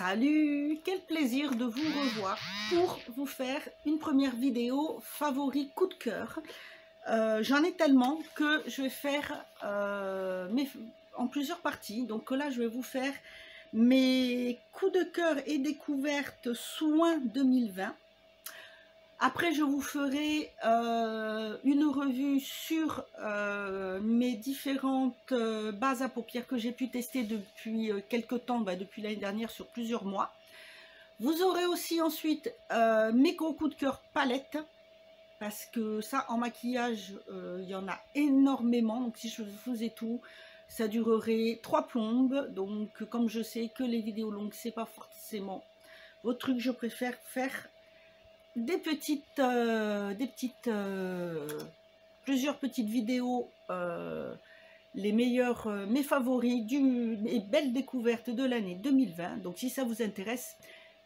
Salut, quel plaisir de vous revoir pour vous faire une première vidéo favori coup de cœur. J'en ai tellement que je vais faire en plusieurs parties. Donc là, je vais vous faire mes coups de cœur et découvertes soin 2020. Après, je vous ferai une revue sur mes différentes bases à paupières que j'ai pu tester depuis quelques temps, depuis l'année dernière sur plusieurs mois. Vous aurez aussi ensuite mes gros coups de cœur palettes, parce que ça, en maquillage, il y en a énormément. Donc si je vous faisais tout, ça durerait 3 plombes. Donc comme je sais que les vidéos longues, c'est pas forcément votre truc, je préfère faire plusieurs petites vidéos, les meilleurs, mes favoris, mes belles découvertes de l'année 2020. Donc si ça vous intéresse,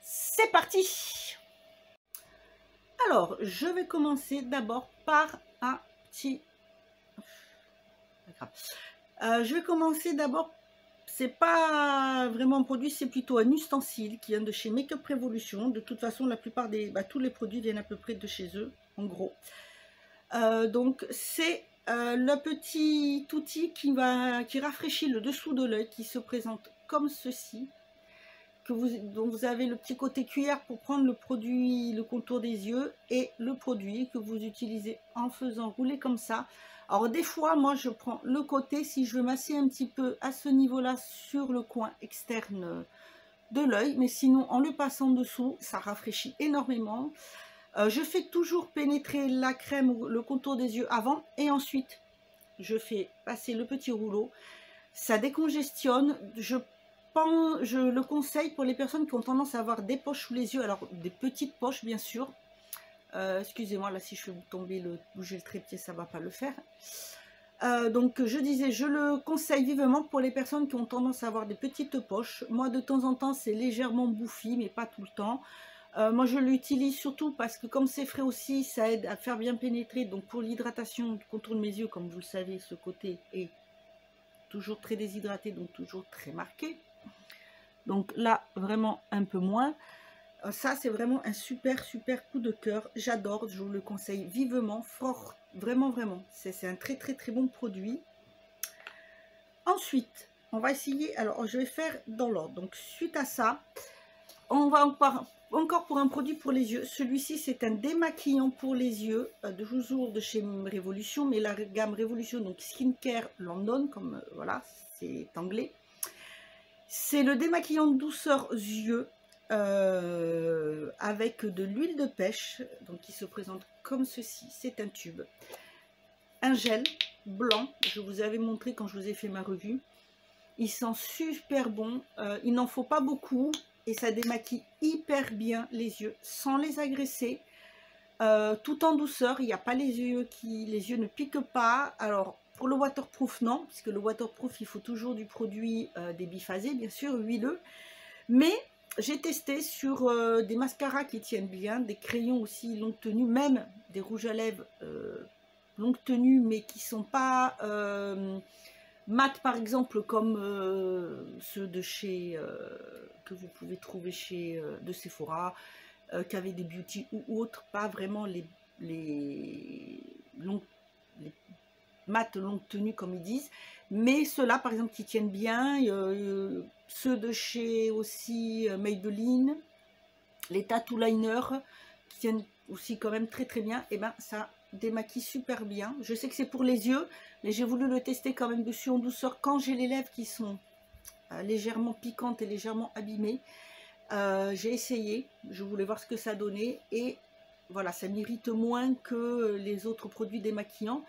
c'est parti. Alors, je vais commencer d'abord par un petit... je vais commencer d'abord, c'est pas vraiment un produit, c'est plutôt un ustensile qui vient de chez Make Up Revolution. De toute façon, la plupart des... tous les produits viennent à peu près de chez eux, en gros. Donc, c'est le petit outil qui rafraîchit le dessous de l'œil, qui se présente comme ceci. Donc vous avez le petit côté cuillère pour prendre le produit, le contour des yeux, et le produit que vous utilisez en faisant rouler comme ça. Alors des fois, moi je prends le côté, si je veux masser un petit peu à ce niveau-là sur le coin externe de l'œil, mais sinon en le passant dessous, ça rafraîchit énormément. Je fais toujours pénétrer la crème ou le contour des yeux avant, et ensuite je fais passer le petit rouleau. Ça décongestionne. Je le conseille pour les personnes qui ont tendance à avoir des poches sous les yeux, alors des petites poches bien sûr. Excusez-moi, là si je fais bouger le trépied, ça va pas le faire. Donc je disais, je le conseille vivement pour les personnes qui ont tendance à avoir des petites poches. Moi de temps en temps c'est légèrement bouffi, mais pas tout le temps. Moi je l'utilise surtout parce que comme c'est frais aussi, ça aide à faire bien pénétrer. Donc pour l'hydratation du contour de mes yeux, comme vous le savez, ce côté est toujours très déshydraté, donc toujours très marqué. Donc là, vraiment un peu moins. Ça, c'est vraiment un super coup de cœur. J'adore, je vous le conseille vivement, fort, vraiment. C'est un très bon produit. Ensuite, on va essayer, alors je vais faire dans l'ordre. Donc suite à ça, on va encore pour un produit pour les yeux. Celui-ci, c'est un démaquillant pour les yeux, toujours de chez Revolution, mais la gamme Revolution, donc Skincare London, comme voilà, c'est anglais. C'est le démaquillant de douceur yeux avec de l'huile de pêche, donc qui se présente comme ceci. C'est un tube, un gel blanc, je vous avais montré quand je vous ai fait ma revue. Il sent super bon, il n'en faut pas beaucoup et ça démaquille hyper bien les yeux sans les agresser, tout en douceur. Il n'y a pas les yeux ne piquent pas. Alors pour le waterproof, non, puisque le waterproof, il faut toujours du produit des biphasés, bien sûr, huileux. Mais j'ai testé sur des mascaras qui tiennent bien, des crayons aussi longue tenue, même des rouges à lèvres longue tenue, mais qui ne sont pas mat, par exemple, comme ceux de chez que vous pouvez trouver chez de Sephora, qu'avait des beauty ou autres, pas vraiment les mat longue tenue comme ils disent, mais ceux-là par exemple qui tiennent bien, ceux de chez aussi Maybelline, les tattoo liners qui tiennent aussi quand même très bien, et ben ça démaquille super bien. Je sais que c'est pour les yeux, mais j'ai voulu le tester quand même dessus en douceur quand j'ai les lèvres qui sont légèrement piquantes et légèrement abîmées. J'ai essayé, je voulais voir ce que ça donnait, et voilà, ça m'irrite moins que les autres produits démaquillants.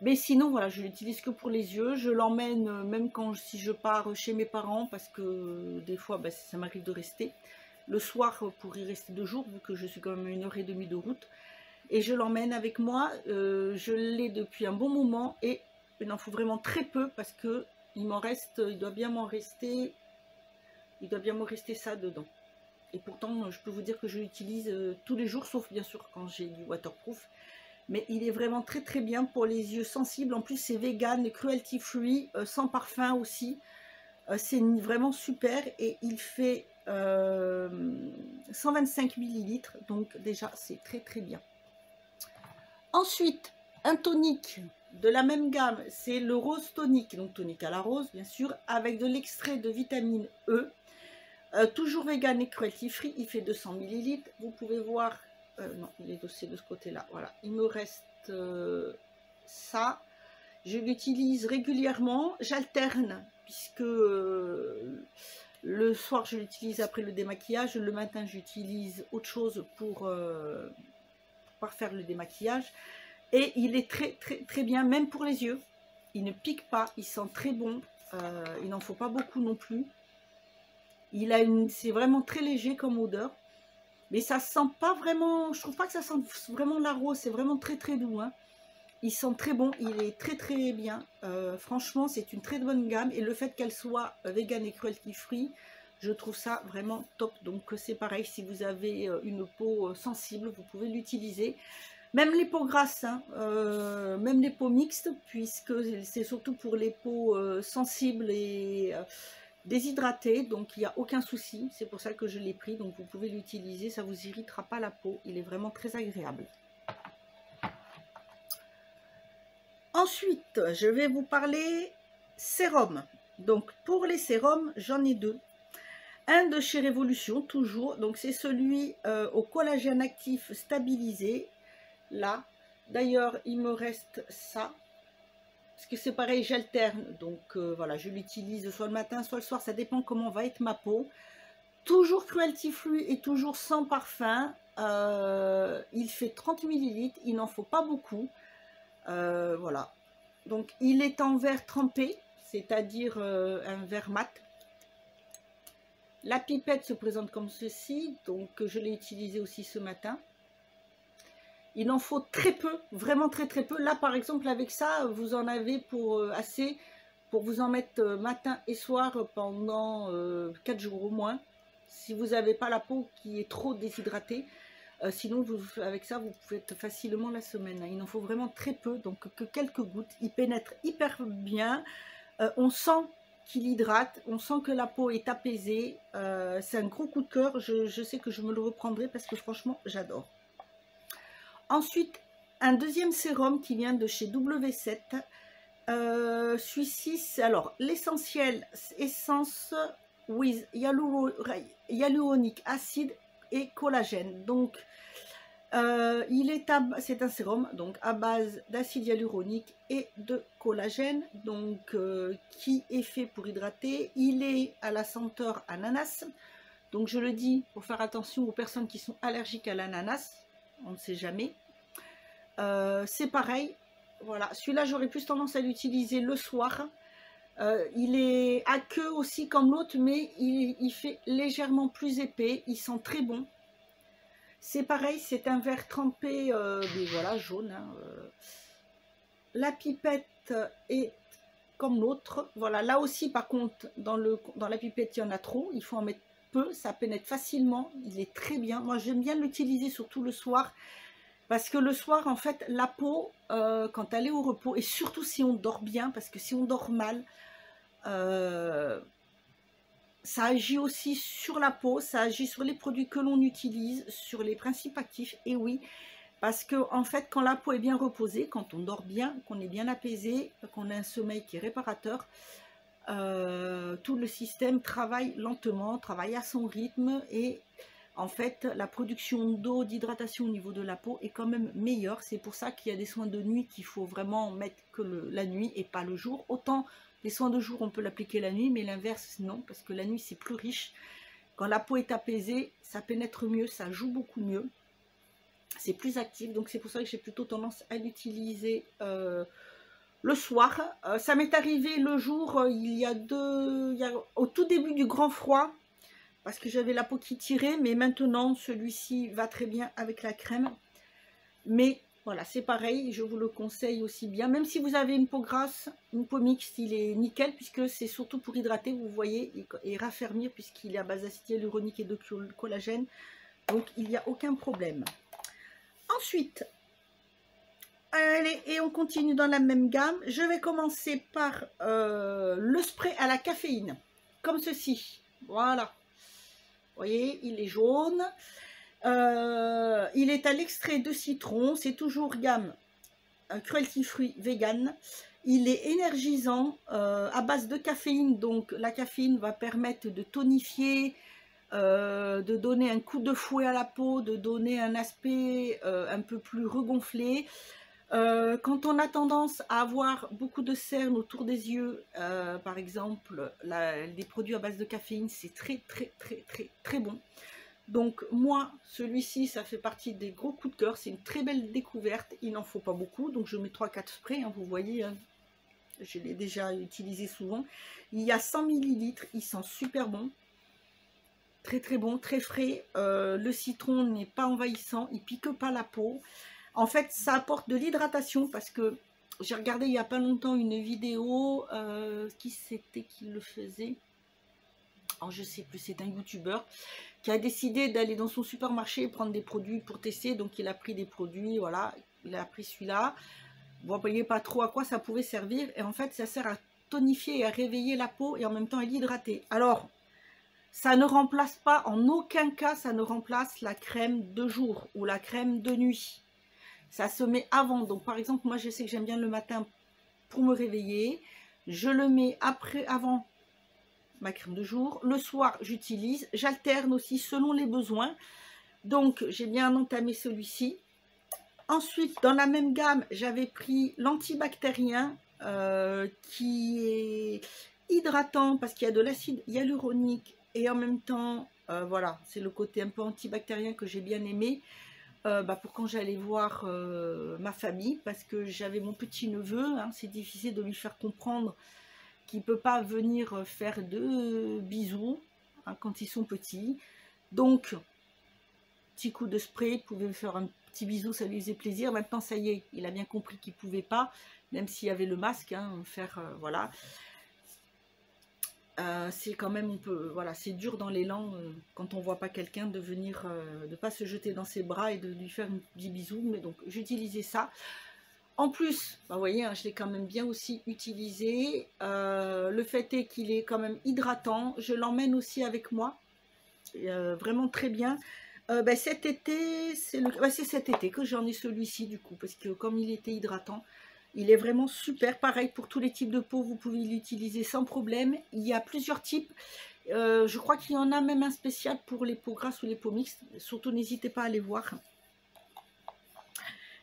Mais sinon, voilà, je l'utilise que pour les yeux. Je l'emmène même si je pars chez mes parents, parce que des fois, ça m'arrive de rester le soir pour y rester 2 jours, vu que je suis quand même à 1h30 de route. Et je l'emmène avec moi. Je l'ai depuis un bon moment et il en faut vraiment très peu parce que il doit bien m'en rester ça dedans. Et pourtant, je peux vous dire que je l'utilise tous les jours, sauf bien sûr quand j'ai du waterproof. Mais il est vraiment très bien pour les yeux sensibles. En plus, c'est vegan, cruelty free, sans parfum aussi. C'est vraiment super et il fait 125 millilitres, donc déjà c'est très très bien. Ensuite, un tonique de la même gamme, c'est le rose tonique, donc tonique à la rose bien sûr, avec de l'extrait de vitamine E, toujours vegan et cruelty free, il fait 200 millilitres. Vous pouvez voir, non, il est aussi de ce côté-là, voilà, il me reste ça. Je l'utilise régulièrement, j'alterne, puisque le soir je l'utilise après le démaquillage, le matin j'utilise autre chose pour faire le démaquillage. Et il est très très très bien, même pour les yeux. Il ne pique pas, il sent très bon. Il n'en faut pas beaucoup non plus. C'est vraiment très léger comme odeur. Mais ça sent pas vraiment, je trouve pas que ça sent vraiment la rose. C'est vraiment très très doux. Hein. Il sent très bon, il est très très bien. Franchement, c'est une très bonne gamme. Et le fait qu'elle soit vegan et cruelty free, je trouve ça vraiment top. Donc c'est pareil, si vous avez une peau sensible, vous pouvez l'utiliser. Même les peaux grasses, hein, même les peaux mixtes, puisque c'est surtout pour les peaux sensibles et déshydratées, donc il n'y a aucun souci. C'est pour ça que je l'ai pris, donc vous pouvez l'utiliser, ça ne vous irritera pas la peau. Il est vraiment très agréable. Ensuite, je vais vous parler sérum. Donc pour les sérums, j'en ai deux. Un de chez Révolution, toujours, donc c'est celui au collagène actif stabilisé. Là, d'ailleurs, il me reste ça, parce que c'est pareil, j'alterne, donc voilà, je l'utilise soit le matin, soit le soir, ça dépend comment va être ma peau. Toujours cruelty free et toujours sans parfum. Il fait 30 millilitres, il n'en faut pas beaucoup. Voilà, donc il est en verre trempé, c'est-à-dire un verre mat. La pipette se présente comme ceci, donc je l'ai utilisé aussi ce matin. Il en faut très peu, vraiment très très peu. Là par exemple avec ça, vous en avez pour assez pour vous en mettre matin et soir pendant 4 jours au moins. Si vous n'avez pas la peau qui est trop déshydratée, sinon avec ça vous pouvez être facilement la semaine. Il en faut vraiment très peu, donc que quelques gouttes. Il pénètre hyper bien, on sent qu'il hydrate, on sent que la peau est apaisée. C'est un gros coup de cœur, je sais que je me le reprendrai parce que franchement j'adore. Ensuite, un deuxième sérum qui vient de chez W7. Celui-ci, c'est alors l'essentiel essence with hyaluronic acid et collagène. Donc, c'est un sérum donc à base d'acide hyaluronique et de collagène, donc qui est fait pour hydrater. Il est à la senteur ananas. Donc, je le dis pour faire attention aux personnes qui sont allergiques à l'ananas. On ne sait jamais. C'est pareil, voilà, celui-là j'aurais plus tendance à l'utiliser le soir. Il est à queue aussi comme l'autre, mais il fait légèrement plus épais, il sent très bon. C'est pareil, c'est un verre trempé, mais voilà, jaune. Hein, la pipette est comme l'autre. Voilà, là aussi par contre, dans la pipette il y en a trop, il faut en mettre peu, ça pénètre facilement, il est très bien. Moi j'aime bien l'utiliser surtout le soir. Parce que le soir, en fait, la peau, quand elle est au repos, et surtout si on dort bien, parce que si on dort mal, ça agit aussi sur la peau, ça agit sur les produits que l'on utilise, sur les principes actifs, et oui, parce que en fait, quand la peau est bien reposée, quand on dort bien, qu'on est bien apaisé, qu'on a un sommeil qui est réparateur, tout le système travaille lentement, travaille à son rythme, et en fait, la production d'eau, d'hydratation au niveau de la peau est quand même meilleure. C'est pour ça qu'il y a des soins de nuit qu'il faut vraiment mettre que la nuit et pas le jour. Autant les soins de jour, on peut l'appliquer la nuit, mais l'inverse, non, parce que la nuit, c'est plus riche. Quand la peau est apaisée, ça pénètre mieux, ça joue beaucoup mieux. C'est plus actif, donc c'est pour ça que j'ai plutôt tendance à l'utiliser le soir. Ça m'est arrivé le jour, au tout début du grand froid, parce que j'avais la peau qui tirait, mais maintenant celui-ci va très bien avec la crème. Mais voilà, c'est pareil, je vous le conseille aussi bien. Même si vous avez une peau grasse, une peau mixte, il est nickel, puisque c'est surtout pour hydrater, vous voyez, et raffermir, puisqu'il est à base d'acide hyaluronique et de collagène. Donc il n'y a aucun problème. Ensuite, allez, et on continue dans la même gamme. Je vais commencer par le spray à la caféine, comme ceci. Voilà. voyez, il est jaune. Il est à l'extrait de citron. C'est toujours gamme cruelty free vegan. Il est énergisant à base de caféine. Donc la caféine va permettre de tonifier, de donner un coup de fouet à la peau, de donner un aspect un peu plus regonflé. Quand on a tendance à avoir beaucoup de cernes autour des yeux, par exemple, les produits à base de caféine, c'est très bon. Donc moi, celui-ci, ça fait partie des gros coups de cœur. C'est une très belle découverte. Il n'en faut pas beaucoup, donc je mets 3-4 sprays, hein, vous voyez, hein, je l'ai déjà utilisé souvent. Il y a 100 ml, il sent super bon. Très bon, très frais. Le citron n'est pas envahissant, il pique pas la peau. En fait, ça apporte de l'hydratation parce que j'ai regardé il n'y a pas longtemps une vidéo, qui c'était qui le faisait? Alors, je sais plus, c'est un youtubeur qui a décidé d'aller dans son supermarché et prendre des produits pour tester. Donc il a pris des produits, voilà, il a pris celui-là. Vous ne voyez pas trop à quoi ça pouvait servir. Et en fait, ça sert à tonifier et à réveiller la peau et en même temps à l'hydrater. Alors, ça ne remplace pas, en aucun cas, ça ne remplace la crème de jour ou la crème de nuit. Ça se met avant. Donc par exemple, moi je sais que j'aime bien le matin pour me réveiller. Je le mets après, avant ma crème de jour. Le soir, j'utilise. J'alterne aussi selon les besoins. Donc j'ai bien entamé celui-ci. Ensuite, dans la même gamme, j'avais pris l'antibactérien qui est hydratant parce qu'il y a de l'acide hyaluronique et en même temps, voilà, c'est le côté un peu antibactérien que j'ai bien aimé. Pour quand j'allais voir ma famille, parce que j'avais mon petit neveu, hein, c'est difficile de lui faire comprendre qu'il ne peut pas venir faire de bisous hein, quand ils sont petits. Donc, petit coup de spray, il pouvait me faire un petit bisou, ça lui faisait plaisir. Maintenant, ça y est, il a bien compris qu'il ne pouvait pas, même s'il y avait le masque, hein, faire, voilà. C'est quand même, voilà, c'est dur dans l'élan quand on voit pas quelqu'un de venir, de pas se jeter dans ses bras et de lui faire un petit bisou. Mais donc j'utilisais ça. En plus, vous voyez, hein, je l'ai quand même bien aussi utilisé. Le fait est qu'il est quand même hydratant. Je l'emmène aussi avec moi, vraiment très bien. Cet été, c'est cet été que j'en ai celui-ci du coup, parce que comme il était hydratant. Il est vraiment super, pareil pour tous les types de peau, vous pouvez l'utiliser sans problème. Il y a plusieurs types, je crois qu'il y en a même un spécial pour les peaux grasses ou les peaux mixtes, surtout n'hésitez pas à aller voir.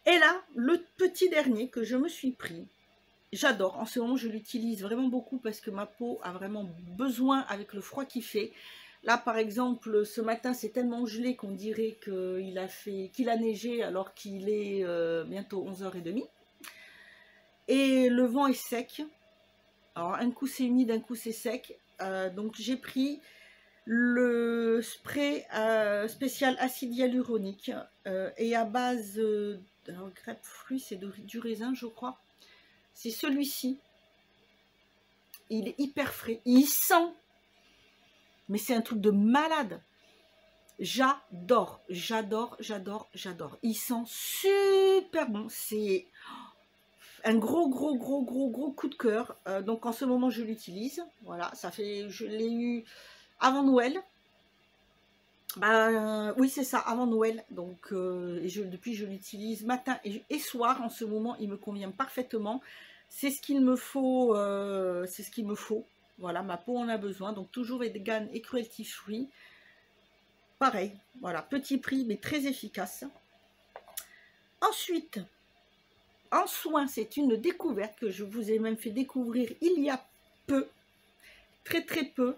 Et là, le petit dernier que je me suis pris, j'adore, en ce moment je l'utilise vraiment beaucoup parce que ma peau a vraiment besoin avec le froid qu'il fait. Là par exemple, ce matin c'est tellement gelé qu'on dirait qu'il a neigé alors qu'il est bientôt 11h30. Et le vent est sec. Alors un coup c'est humide, un coup c'est sec. Donc j'ai pris le spray spécial acide hyaluronique et à base de grapefruit, c'est du raisin je crois. C'est celui-ci. Il est hyper frais. Il sent. Mais c'est un truc de malade. J'adore, j'adore, j'adore, j'adore. Il sent super bon. C'est un gros coup de cœur. Donc en ce moment je l'utilise. Voilà, ça fait, je l'ai eu avant Noël. Oui c'est ça, avant Noël. Donc depuis je l'utilise matin et soir. En ce moment il me convient parfaitement. C'est ce qu'il me faut. C'est ce qu'il me faut. Voilà, ma peau en a besoin. Donc toujours vegan et cruelty free. Pareil, voilà, petit prix mais très efficace. Ensuite, en soins, c'est une découverte que je vous ai même fait découvrir il y a peu, très peu.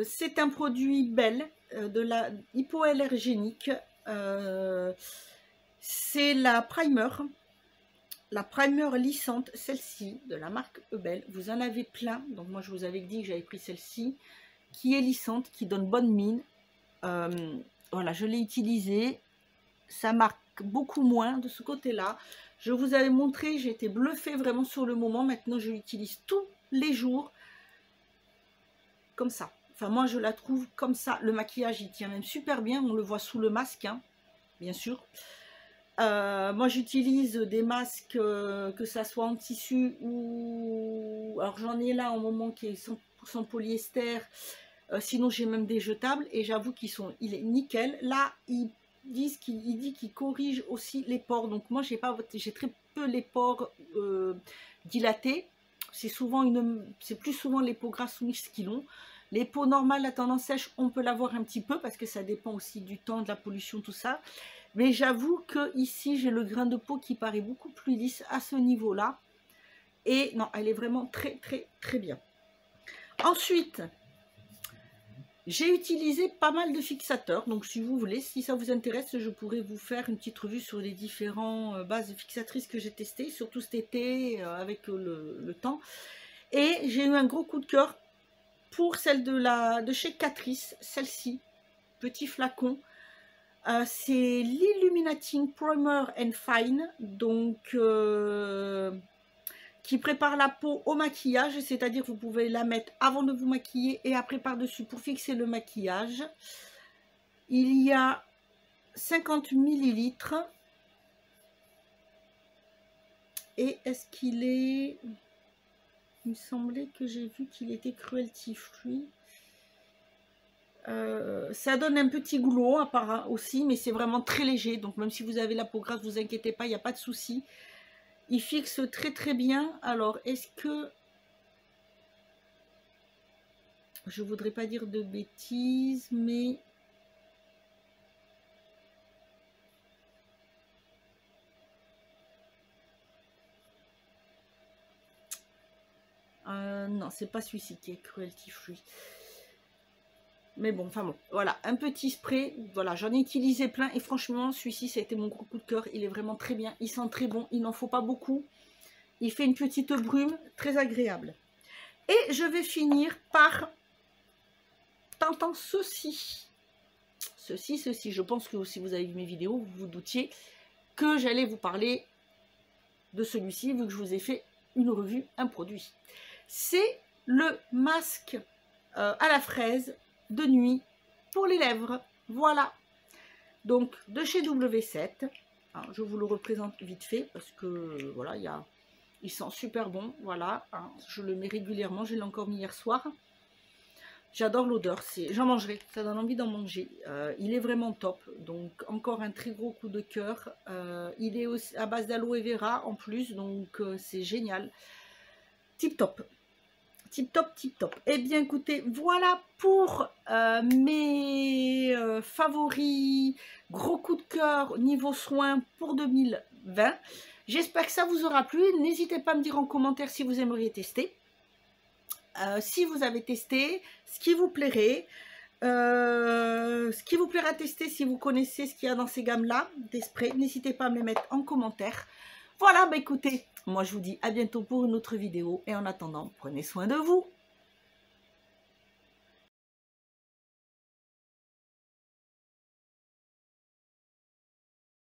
C'est un produit Belle, de la hypoallergénique. C'est la primer lissante, celle-ci, de la marque Ebel. Vous en avez plein, donc moi je vous avais dit que j'avais pris celle-ci, qui est lissante, qui donne bonne mine. Voilà, je l'ai utilisée. Ça marque beaucoup moins de ce côté-là. Je vous avais montré, j'ai été bluffée vraiment sur le moment. Maintenant, je l'utilise tous les jours. Comme ça. Enfin, moi, je la trouve comme ça. Le maquillage, il tient même super bien. On le voit sous le masque, hein, bien sûr. Moi, j'utilise des masques, que ça soit en tissu ou... Alors, j'en ai là, en moment, qui est 100% polyester. Sinon, j'ai même des jetables et j'avoue il est nickel. Là, il dit qu'il corrige aussi les pores. Donc moi, j'ai très peu les pores dilatés. C'est plus souvent les peaux grasses ou mixtes qui l'ont. Les peaux normales, la tendance sèche, on peut l'avoir un petit peu parce que ça dépend aussi du temps, de la pollution, tout ça. Mais j'avoue que ici, j'ai le grain de peau qui paraît beaucoup plus lisse à ce niveau-là. Et non, elle est vraiment très, très, très bien. Ensuite, j'ai utilisé pas mal de fixateurs. Donc, si vous voulez, si ça vous intéresse, je pourrais vous faire une petite revue sur les différentes bases fixatrices que j'ai testées, surtout cet été avec le temps. Et j'ai eu un gros coup de cœur pour celle de chez Catrice, celle-ci, petit flacon. C'est l'Illuminating Primer and Fine, donc qui prépare la peau au maquillage, c'est-à-dire que vous pouvez la mettre avant de vous maquiller et après par-dessus pour fixer le maquillage. Il y a 50 ml. Et est-ce qu'il est... Il me semblait que j'ai vu qu'il était cruelty free. Ça donne un petit glow à part aussi, mais c'est vraiment très léger. Donc même si vous avez la peau grasse, ne vous inquiétez pas, il n'y a pas de souci. Il fixe très très bien. Alors, est-ce que... Je voudrais pas dire de bêtises, mais... non, c'est pas celui-ci qui est cruelty free. Mais bon, enfin bon, voilà, un petit spray. Voilà, j'en ai utilisé plein et franchement, celui-ci, ça a été mon gros coup de cœur. Il est vraiment très bien, il sent très bon, il n'en faut pas beaucoup. Il fait une petite brume très agréable. Et je vais finir par tentant ceci. Ceci. Je pense que si vous avez vu mes vidéos, vous vous doutiez que j'allais vous parler de celui-ci, vu que je vous ai fait une revue, un produit. C'est le masque à la fraise de nuit pour les lèvres. Voilà. Donc, de chez W7. Alors, je vous le représente vite fait parce que, voilà, il sent super bon. Voilà. Hein, je le mets régulièrement. Je l'ai encore mis hier soir. J'adore l'odeur. J'en mangerai. Ça donne envie d'en manger. Il est vraiment top. Donc, encore un très gros coup de cœur. Il est aussi à base d'aloe vera en plus. Donc, c'est génial. Tip top. Tip top, tip top. Eh bien, écoutez, voilà pour mes favoris, gros coup de cœur niveau soins pour 2020. J'espère que ça vous aura plu. N'hésitez pas à me dire en commentaire si vous aimeriez tester. Si vous avez testé, ce qui vous plairait. Ce qui vous plaira tester si vous connaissez ce qu'il y a dans ces gammes-là, des sprays. N'hésitez pas à me les mettre en commentaire. Voilà, bah écoutez, moi je vous dis à bientôt pour une autre vidéo et en attendant, prenez soin de vous.